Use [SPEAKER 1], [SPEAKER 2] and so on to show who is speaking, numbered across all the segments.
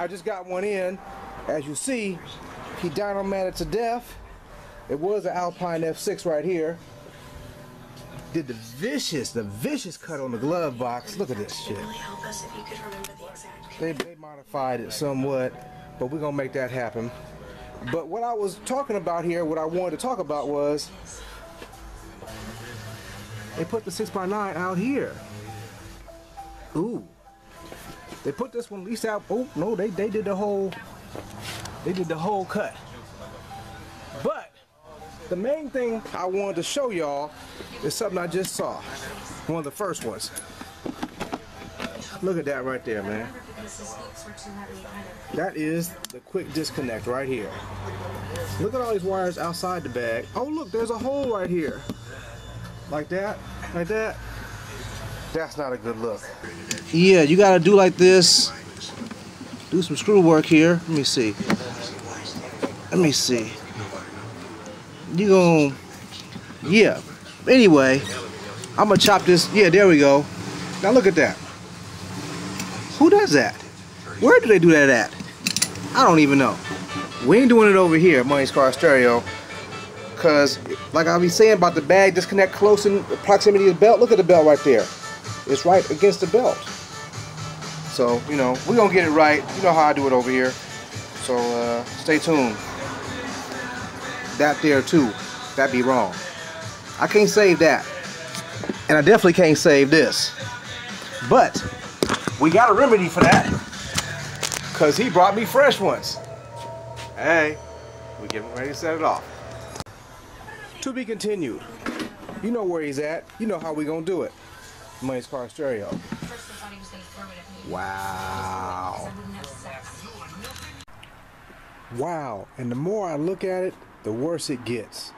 [SPEAKER 1] I just got one in. As you see, he dynamitted to death. It was an Alpine F6 right here. Did the vicious cut on the glove box. Look at this shit. They modified it somewhat, but we're gonna make that happen. But what I was talking about here, what I wanted to talk about was they put the 6x9 out here. Ooh. They put this one at least out. Oh no, they did the whole cut. But the main thing I wanted to show y'all is something I just saw. One of the first ones. Look at that right there, man. That is the quick disconnect right here. Look at all these wires outside the bag. Oh look, there's a hole right here. Like that, like that. That's not a good look. Yeah, you gotta do like this. Do some screw work here. Let me see. Let me see. You gon' yeah. Anyway, I'm gonna chop this. Yeah, there we go. Now look at that. Who does that? Where do they do that at? I don't even know. We ain't doing it over here at Money's Car Stereo. Cause like I be saying about the bag disconnect close in proximity to the belt. Look at the belt right there. It's right against the belt. So, you know, we're gonna get it right. You know how I do it over here. So stay tuned. That there too. That'd be wrong. I can't save that. And I definitely can't save this. But we got a remedy for that. Cause he brought me fresh ones. Hey, we're getting ready to set it off. To be continued. You know where he's at. You know how we gonna do it. Money's Car Stereo. Wow. Wow. And the more I look at it, the worse it gets.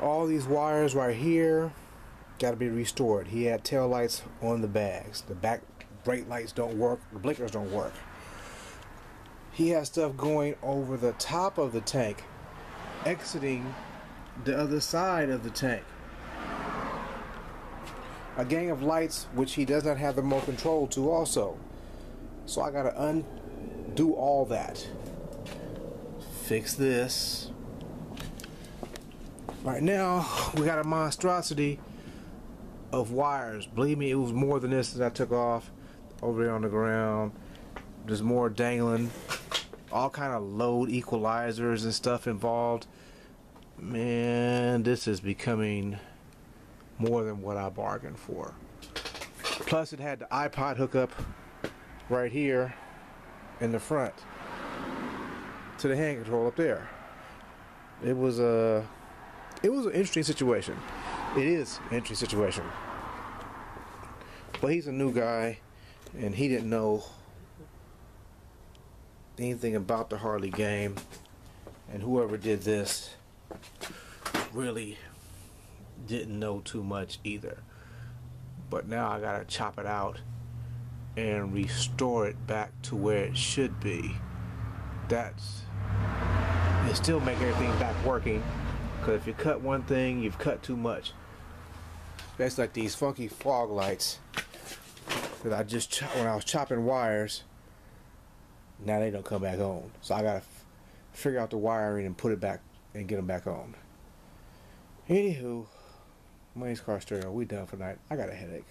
[SPEAKER 1] All these wires right here got to be restored. He had tail lights on the bags. The back brake lights don't work. The blinkers don't work. He has stuff going over the top of the tank, exiting the other side of the tank. A gang of lights which he does not have the remote control to also. So I gotta undo all that. Fix this. Right now we got a monstrosity of wires. Believe me, it was more than this that I took off over there on the ground. There's more dangling. All kind of load equalizers and stuff involved. Man, this is becoming more than what I bargained for. Plus it had the iPod hookup right here in the front to the hand control up there. It was an interesting situation. It is an interesting situation. But he's a new guy and he didn't know anything about the Harley game, and whoever did this really didn't know too much either. But now I gotta chop it out and restore it back to where it should be. It still make everything back working, because if you cut one thing, you've cut too much. That's like these funky fog lights that I just when I was chopping wires. Now they don't come back on, so I gotta figure out the wiring and put it back and get them back on. Anywho, Money's Car Stereo, we done for tonight. I got a headache.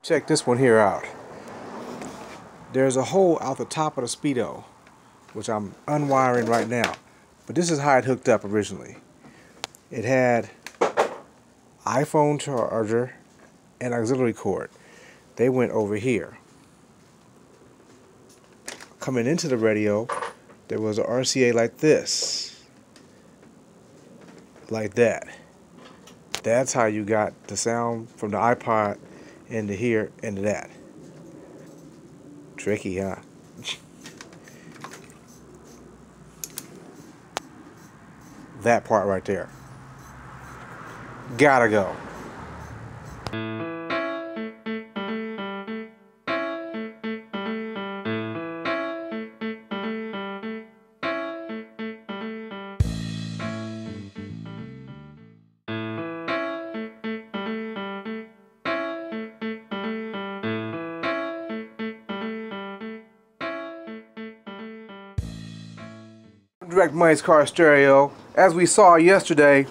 [SPEAKER 1] Check this one here out. There's a hole out the top of the speedo, which I'm unwiring right now. But this is how it hooked up originally. It had iPhone charger and auxiliary cord. They went over here. Coming into the radio, there was a RCA like this. Like that. That's how you got the sound from the iPod into here, into that. Tricky, huh? That part right there. Gotta go. Direct Money's car stereo. As we saw yesterday,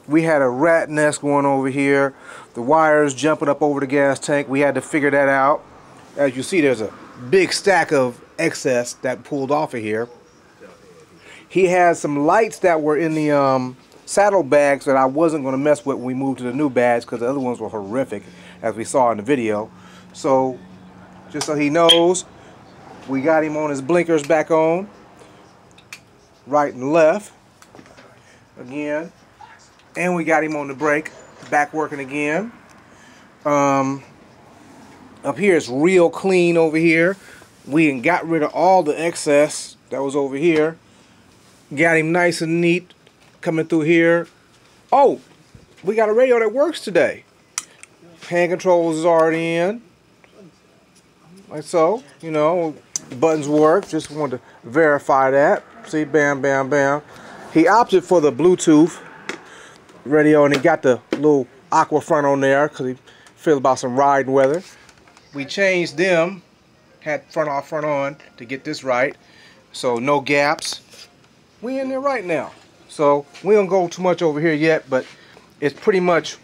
[SPEAKER 1] we had a rat nest going over here. The wires jumping up over the gas tank. We had to figure that out. As you see, there's a big stack of excess that pulled off of here. He had some lights that were in the saddle bags that I wasn't going to mess with when we moved to the new bags because the other ones were horrific, as we saw in the video. So, just so he knows, we got him on his blinkers back on, right and left, again, and we got him on the brake, back working again. Up here it's real clean over here. We got rid of all the excess that was over here. Got him nice and neat coming through here. Oh, we got a radio that works today. Hand controls is already in. Like so, you know, buttons work. Just wanted to verify that. See, bam, bam, bam. He opted for the Bluetooth radio and he got the little aqua front on there because he feels about some riding weather. We changed them, had front off, front on to get this right. So no gaps. We in there right now. So we don't go too much over here yet, but it's pretty much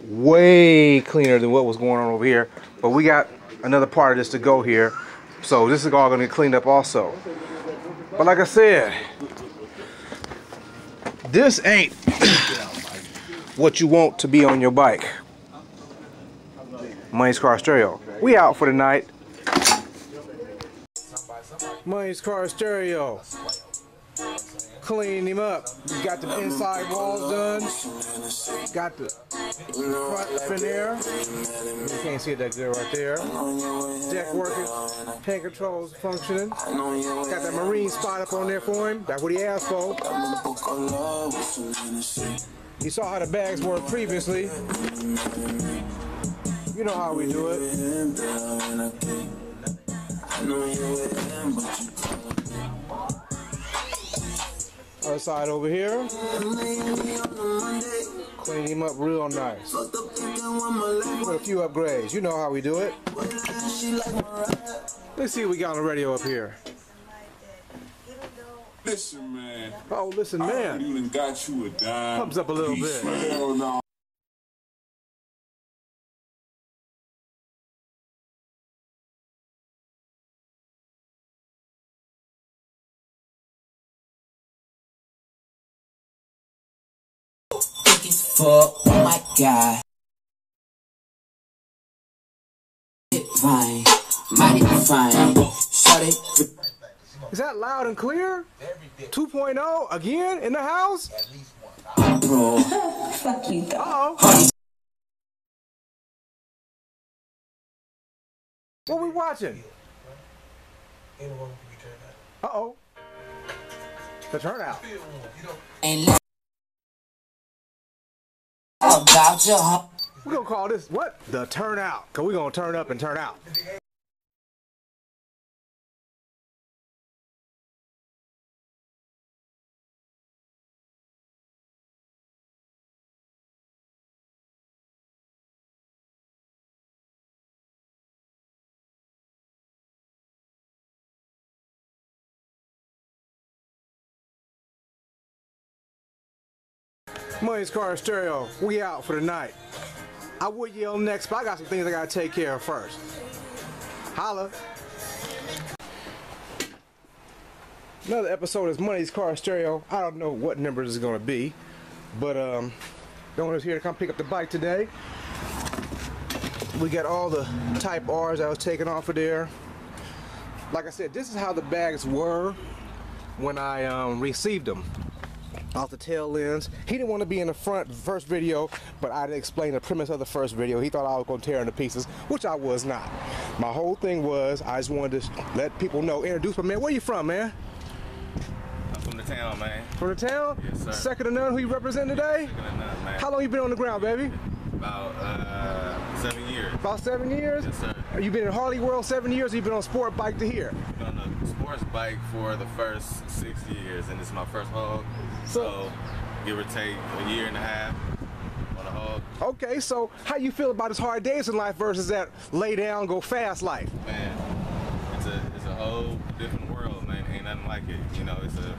[SPEAKER 1] way cleaner than what was going on over here. But we got another part of this to go here. So this is all going to get cleaned up also. But like I said, this ain't what you want to be on your bike. Money's Car Stereo. We out for the night. Money's Car Stereo. Clean him up. Got the inside walls done. Got the front finish. You can't see it that good right there. Deck working. Hand controls functioning. Got that marine spot up on there for him. That's what he asked for. You saw how the bags worked previously. You know how we do it. Other side over here. Clean him up real nice. With a few upgrades. You know how we do it. Let's see what we got on the radio up here.
[SPEAKER 2] Listen, man.
[SPEAKER 1] Oh, listen, man.
[SPEAKER 2] You done got you a dime.
[SPEAKER 1] Pumps up a little bit.
[SPEAKER 2] Hell no.
[SPEAKER 3] Fuck, oh my god. Fine, mighty fine. Shut it.
[SPEAKER 1] Is that loud and clear? 2.0 again in the house?
[SPEAKER 3] Bro.
[SPEAKER 4] Fuck you, dog.
[SPEAKER 1] Uh-oh. What we watching? Uh-oh. The turnout.
[SPEAKER 3] Ain't about your home.
[SPEAKER 1] We're gonna call this what? The turnout. Cause we're gonna turn up and turn out. Money's Car Stereo. We out for the night. I would yell next, but I got some things I gotta take care of first. Holla. Another episode is Money's Car Stereo. I don't know what number this is gonna be, but the owner's here to come pick up the bike today. We got all the Type R's that was taken off of there. Like I said, this is how the bags were when I received them. Off the tail ends. He didn't want to be in the first video, but I explained the premise of the first video. He thought I was going to tear him to pieces, which I was not. My whole thing was I just wanted to let people know, introduce my man. Where you from, man?
[SPEAKER 5] I'm from the town, man.
[SPEAKER 1] From the town?
[SPEAKER 5] Yes, sir.
[SPEAKER 1] Second to none, who you represent today?
[SPEAKER 5] Second to none, man.
[SPEAKER 1] How long you been on the ground, baby?
[SPEAKER 5] About 7 years.
[SPEAKER 1] About 7 years?
[SPEAKER 5] Yes, sir.
[SPEAKER 1] You been in Harley World 7 years, or you been on sport bike to here?
[SPEAKER 5] Been on a sports bike for the first 6 years, and this is my first hog. So, give or take a year and a half on a hog.
[SPEAKER 1] Okay, so how you feel about this hard days in life versus that lay down, go fast life?
[SPEAKER 5] Man, it's a whole different world, man. Ain't nothing like it. You know, it's a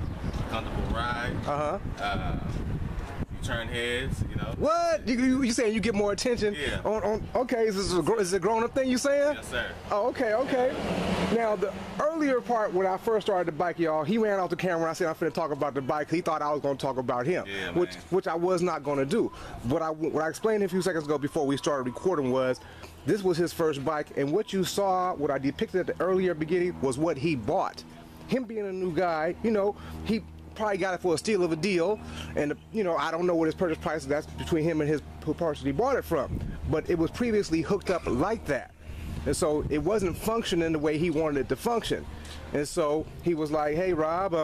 [SPEAKER 5] comfortable ride. You turn heads, you know.
[SPEAKER 1] What? You saying you get more attention?
[SPEAKER 5] Yeah.
[SPEAKER 1] Okay, is this a grown-up thing you saying?
[SPEAKER 5] Yes, sir.
[SPEAKER 1] Oh, okay. Now, the earlier part when I first started the bike, y'all, he ran off the camera and I said I'm finna talk about the bike. He thought I was gonna talk about him,
[SPEAKER 5] Yeah,
[SPEAKER 1] which I was not gonna do. What I explained a few seconds ago before we started recording was, this was his first bike, and what you saw, what I depicted at the earlier beginning, was what he bought. Him being a new guy, you know, he probably got it for a steal of a deal, and you know, I don't know what his purchase price is. That's between him and his person he bought it from, but it was previously hooked up like that, and so it wasn't functioning the way he wanted it to function. And so he was like, hey Rob,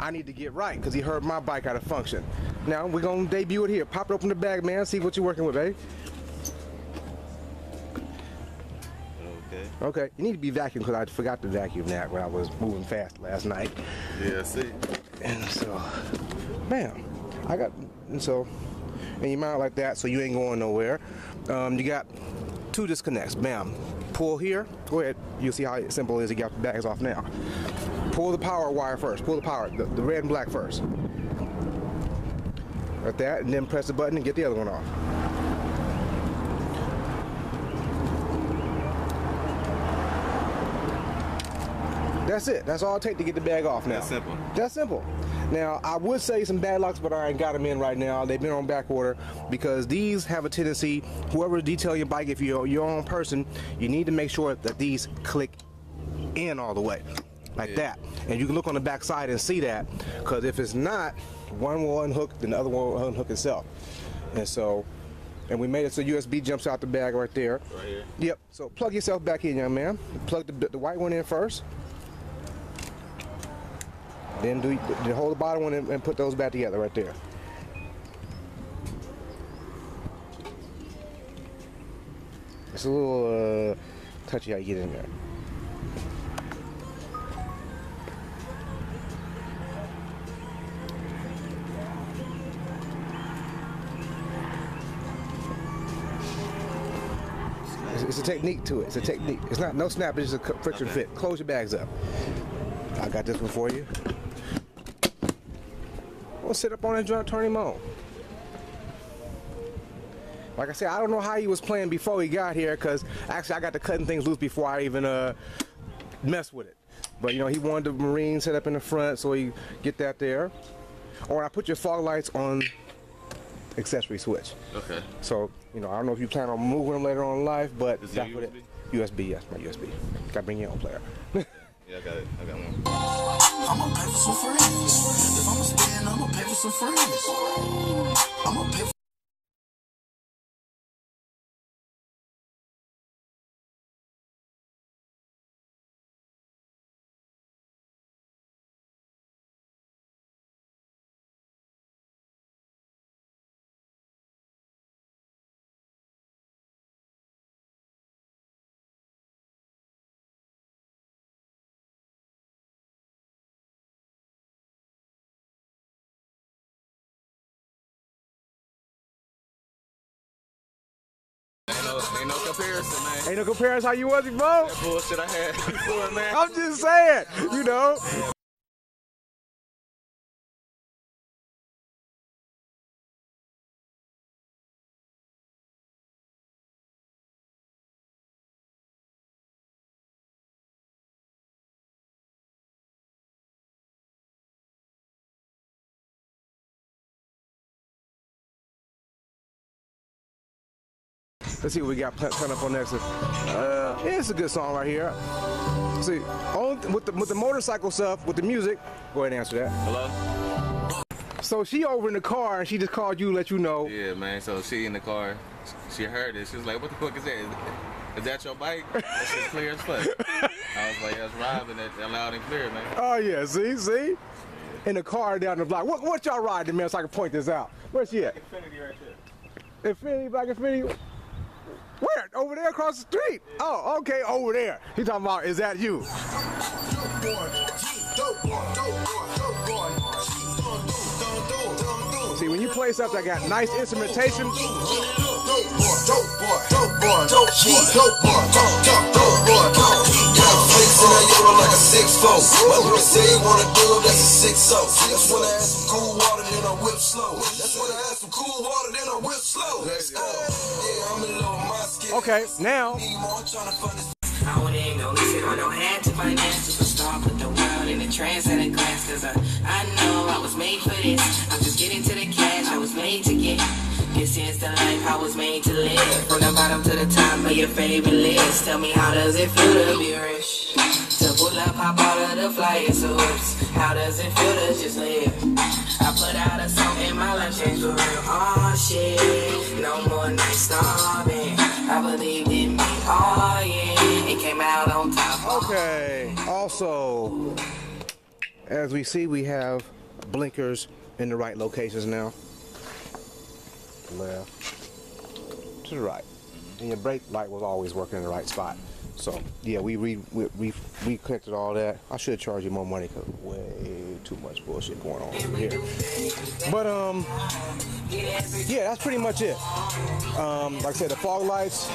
[SPEAKER 1] I need to get right, because he heard my bike out of function. Now we're gonna debut it here. Pop it open the bag, man, see what you're working with, baby. Okay, you need to be vacuumed, because I forgot to vacuum that when I was moving fast last night.
[SPEAKER 5] Yeah, see.
[SPEAKER 1] And so, bam, and you mount it like that, so you ain't going nowhere. You got 2 disconnects. Bam, pull here. Go ahead. You'll see how simple it is. You got the bags off now. Pull the power wire first. Pull the power, the red and black first. Like that, and then press the button and get the other one off. That's it. That's all it takes to get the bag off now.
[SPEAKER 5] That's simple.
[SPEAKER 1] That's simple. Now, I would say some bad lucks, but I ain't got them in right now. They've been on back order because these have a tendency, whoever detailing your bike, if you're your own person, you need to make sure that these click in all the way, like that. And you can look on the back side and see that, because if it's not, one will unhook, then the other one will unhook itself. And we made it so USB jumps out the bag right there.
[SPEAKER 5] Right here?
[SPEAKER 1] Yep. So plug yourself back in, young man. Plug the white one in first. Then hold the bottom one and put those back together right there. It's a little touchy how you get in there. It's a technique to it. It's a technique. It's not no snap. It's just a friction fit. Close your bags up. I got this one for you. We'll sit up on that joint, turn him on. Like I said, I don't know how he was playing before he got here, because actually I got to cutting things loose before I even mess with it. But you know, he wanted the marine set up in the front, so he get that there. Or I put your fog lights on accessory switch.
[SPEAKER 5] Okay.
[SPEAKER 1] So, you know, I don't know if you plan on moving them later on in life, but
[SPEAKER 5] Is
[SPEAKER 1] that's
[SPEAKER 5] it
[SPEAKER 1] what it.
[SPEAKER 5] USB?
[SPEAKER 1] USB, yes, my USB. Gotta bring your own player.
[SPEAKER 5] Yeah, I got it. I got one.
[SPEAKER 3] I'ma pay for some friends. If I'ma spend, I'ma pay for some friends. I'ma pay for
[SPEAKER 5] Ain't no comparison, man.
[SPEAKER 1] Ain't no comparison how you was before.
[SPEAKER 5] That bullshit I had before, man.
[SPEAKER 1] I'm just saying, you know. Let's see what we got coming up on next. Yeah, it's a good song right here. See, with the motorcycle stuff, with the music. Go ahead and answer that.
[SPEAKER 5] Hello?
[SPEAKER 1] So she over in the car and she just called you, let you know.
[SPEAKER 5] Yeah, man. So she in the car. She heard it. She was like, "What the fuck is that? Is that your bike?" That shit clear as fuck. I was like, "That's Rob and that loud and clear, man."
[SPEAKER 1] Oh yeah, see? In the car down the block. What y'all riding, man, so I can point this out? Where's she at?
[SPEAKER 5] Infinity right there.
[SPEAKER 1] Infinity, Black Infinity? Where? Over there across the street? Yeah. Oh, okay, over there. He talking about, is that you? See, when you play stuff that got nice instrumentation,
[SPEAKER 3] 6'4". My girl say you wanna do, that's a 6'0". That's when I add some cool water, then I whip slow. That's when I add some cool water, then I whip slow. Let's go. Yeah, I'm in love with my skin.
[SPEAKER 1] Okay, now.
[SPEAKER 4] I wouldn't even go listen on no hat to my dance superstar. Put the world in a trance at a glance. Cause I know I was made for this. I'm just getting to the cash I was made to get. This is the life I was made to live. From the bottom to the top of your favorite list. Tell me, how does it feel to be rich? To pull up, hop out of the flyer swords. How does it feel to just live? I put out a song in my life changed for real. Oh shit, no more nights starving. I believed in me, oh yeah. It came out on top.
[SPEAKER 1] Okay, also, as we see, we have blinkers in the right locations now. Left to the right, and your brake light was always working in the right spot. So yeah, we connected all that. I should charge you more money because way too much bullshit going on over here. But yeah, that's pretty much it. Like I said, the fog lights,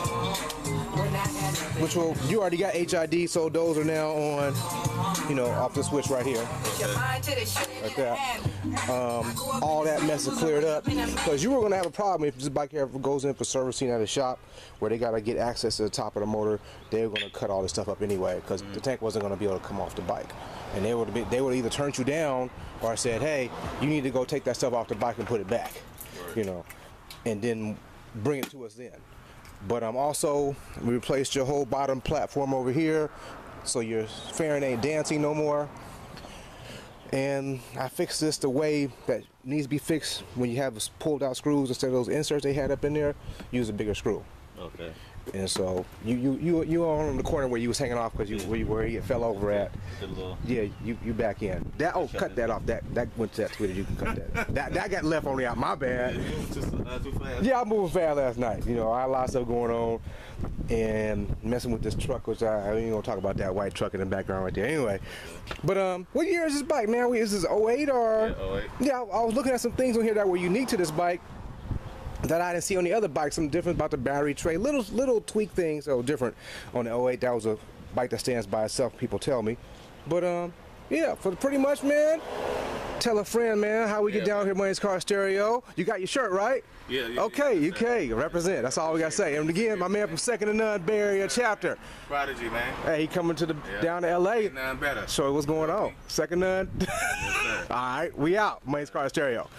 [SPEAKER 1] which you already got HID, so those are now on, you know, off the switch right here, like that. All that mess is cleared up, because you were gonna have a problem if this bike ever goes in for servicing at a shop where they gotta get access to the top of the motor. They were gonna cut all this stuff up anyway, because the tank wasn't gonna be able to come off the bike, and they would either turned you down or said, hey, you need to go take that stuff off the bike and put it back, you know, and then bring it to us then. But also, we replaced your whole bottom platform over here, so your fairing ain't dancing no more. And I fixed this the way that needs to be fixed. When you have pulled out screws instead of those inserts they had up in there, use a bigger screw. Okay. And so you on the corner where you was hanging off because where you fell over at. Yeah, you back in. That cut that off. That went to that Twitter. You can cut that. that got left on the out. My bad. Yeah, I moved fast last night. You know, I had a lot of stuff going on and messing with this truck, which I ain't gonna talk about that white truck in the background right there. Anyway, but what year is this bike, man? Is this 08 or? Yeah, 08. Yeah, I was looking at some things on here that were unique to this bike that I didn't see on the other bikes. Some different about the battery tray, little tweak things that were different on the 08. That was a bike that stands by itself, people tell me. But yeah, for pretty much, man, tell a friend, man, how we get down here, Money's Car Stereo. You got your shirt, right? Yeah. Okay, UK, represent. That's all we got to say. And again, my man from Second to None Bay Area chapter. Prodigy, man. Hey, he coming to down to LA. None better. Show what's going on. Second None. All right, we out. Money's Car Stereo.